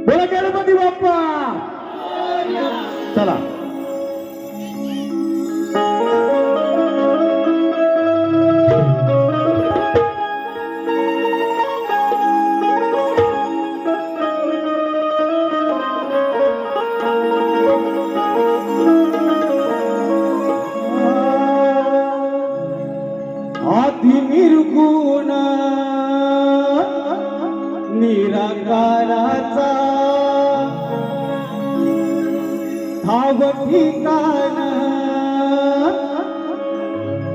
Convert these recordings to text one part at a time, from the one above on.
बोला गणपती बाप्पा. चला आधी निर्गुण निराकाराचा ठाव ठिकाण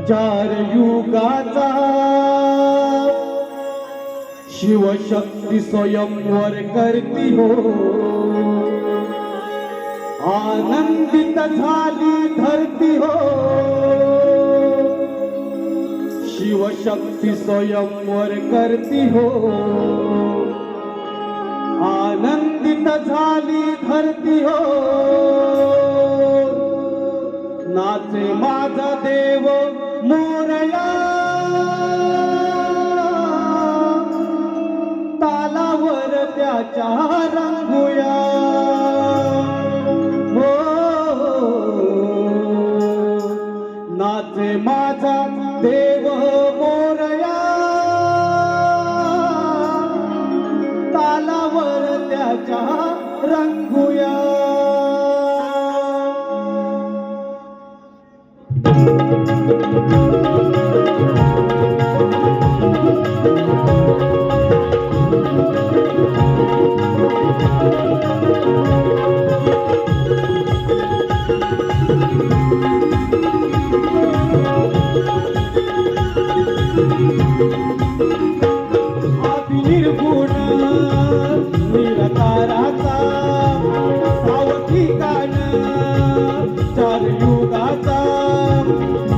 चार युगाचा शिवशक्ती स्वयंवर करती हो. आनंदित झाली धरती हो. शिवशक्ती स्वयंवर करती हो. आनंदित झाली धरती हो. नाचे माझा देव मोरया तालावर त्याच्या रंगूया हो. नाचे माझा देव मोरया तालावर त्याच्या रंगूया. निर्गुण निराकाराचा ठाव ठिकाण चार युगाचा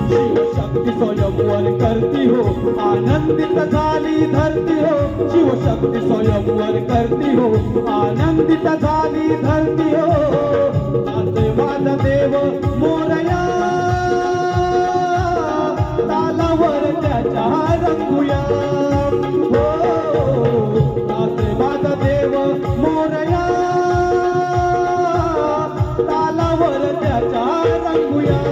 शिवशक्ती स्वयंवर करती हो. आनंदित झाली धरती हो. शिवशक्ती स्वयंवर करती हो. आनंदित झाली धरती हो. नाचे माझा देव मोरया तालावर त्याच्या रंगूया हो. नाचे माझा देव मोरया तालावर त्याच्या रंगूया.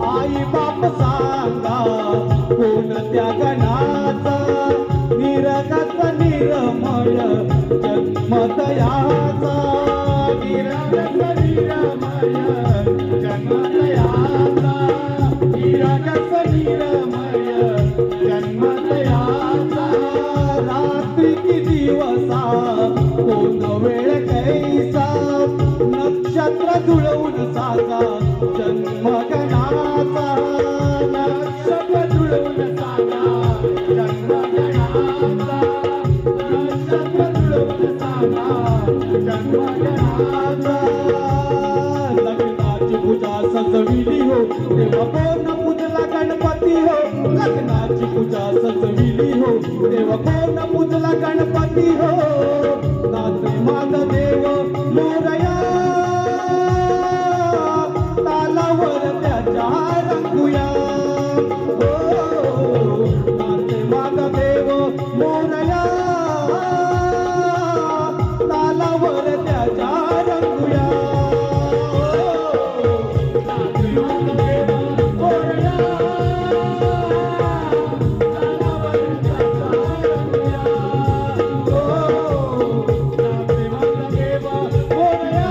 आई बाप सांगा कोणत्या गणाचा निरगस निरमळ जन्मदयाचा. निरगस निरमळ जन्मदयाचा. निरगस निरमळ जन्मदयाचा. रात्री की दिवसा कोण वेळ कैसा नक्षत्र जुळवून सागा जन्मगणाचा. नक्षत्र जुळवून सागा जन्मगणाचा. नक्षत्र जुळवून सागा जन्मगणाचा. लग्नाची पूजा सजविली हो तेव्हा कोण पूजला गणपती हो. लग्नाची पूजा सजविली हो तेव्हा कोण पूजला गणपती हो. नाचे माझा देव मोरया तालावर त्याच्या रंगूया हो. नाचे माझा देव मोरया तालावर त्याच्या रंगूया. नाचे माझा देव मोरया तालावर त्याच्या रंगूया हो. नाचे माझा देव मोरया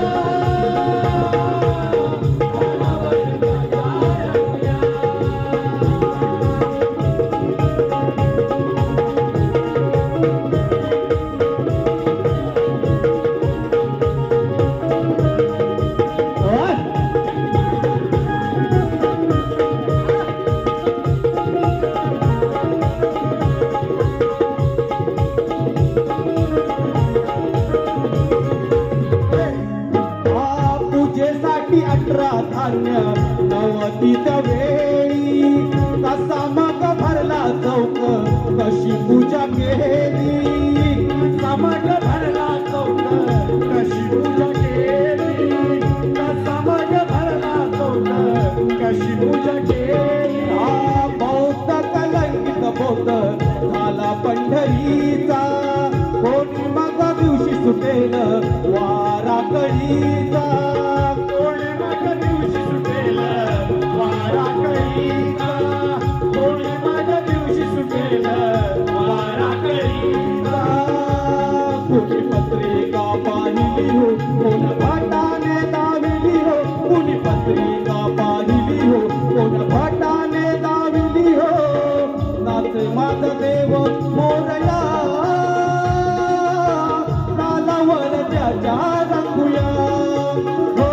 धान्य नवती त्या वेळी कसा मग भरला चौक कशी पूजा केली समज भरला चौक कशी पूजा केली समज भरला चौक कशी पूजा केली हा बौद्ध कलंकित बौद्ध झाला पंढरीचा कोणी मग दिवशी सुटेल वाराकडीचा कोणी मग दिवशी सुटेल वाराकडीचा कोणी मग दिवशी सुटेल वाराकडीचा कुणी पत्रिका पाहिली हो कोण भटाने दाविली हो कुणी पत्रिका पाहिली हो कोण भटाने दाविली हो नाचे माझ देव मोरया नालावर त्याच्या रंगूया हो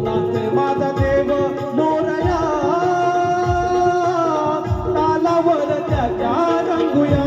नाचे माझ देव मोरया नालावर त्याच्या रंगूया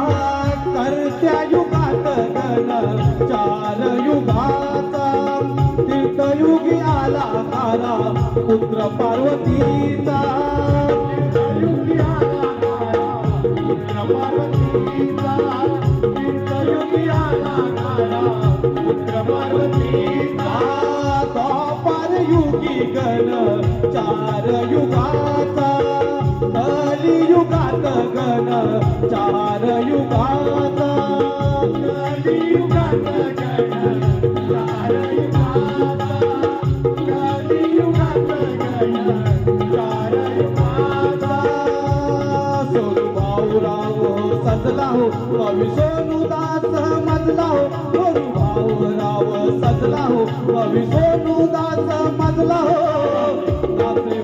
करत्या युगात गण चार युगाचा तीर्थयुगी आला तारा पुत्र पार्वतीचा तीर्थयुगी आला तारा पुत्र पार्वतीचा तीर्थयुगी आला तारा पुत्र पार्वतीचा द्वापार युगी गण चार युगाचा कलियुगात गण चार युगाचा कलियुगात गण चार युगाचा कलियुगात गण चार युगाचा सोनू भाऊराव सजला हो कवी सोनूदास मजला हो सोनू भाऊराव सजला हो कवी सोनूदास मजला हो नाचे